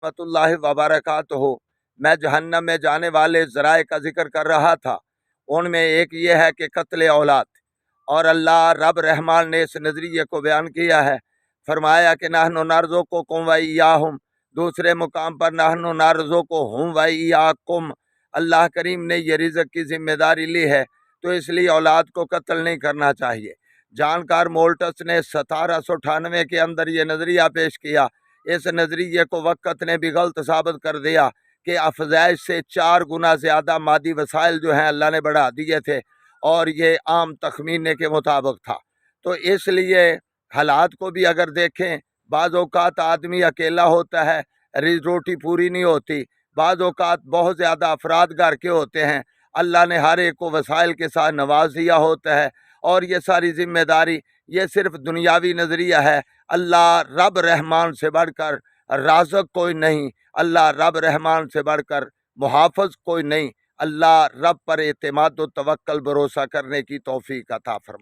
रहमत उल्लाह व बरकातहू। मैं जहन्नम में जाने वाले ज़राए का जिक्र कर रहा था, उनमें एक ये है कि कत्ल औलाद। और अल्लाह रब रहमान ने इस नज़रिए को बयान किया है, फरमाया कि नहनु नर्ज़ुकुकुम व इय्याहुम। दूसरे मुकाम पर नहनु नर्ज़ुकुहुम व इय्याकुम। अल्लाह करीम ने ये रिज़्क़ की जिम्मेदारी ली है, तो इसलिए औलाद को कत्ल नहीं करना चाहिए। जानकार मोल्टस ने 1798 के अंदर ये नज़रिया पेश किया। इस नज़रिए को वक़्त ने भी गलत साबित कर दिया कि अफज़ाइश से 4 गुना ज़्यादा मादी वसाइल जो हैं अल्लाह ने बढ़ा दिए थे, और ये आम तखमीने के मुताबिक था। तो इसलिए हालात को भी अगर देखें, बाज़ औक़ात आदमी अकेला होता है, रोटी पूरी नहीं होती, बाज़ औक़ात बहुत ज़्यादा अफराद घर के होते हैं, अल्लाह ने हर एक को वसाइल के साथ नवाज दिया होता है, और ये सारी जिम्मेदारी ये सिर्फ दुनियावी नज़रिया है। अल्लाह रब रहमान से बढ़कर राज़िक़ कोई नहीं, अल्लाह रब रहमान से बढ़कर मुहाफ़िज़ कोई नहीं। अल्लाह रब पर एतमाद व तवक्कुल भरोसा करने की तौफ़ीक अता फरमा।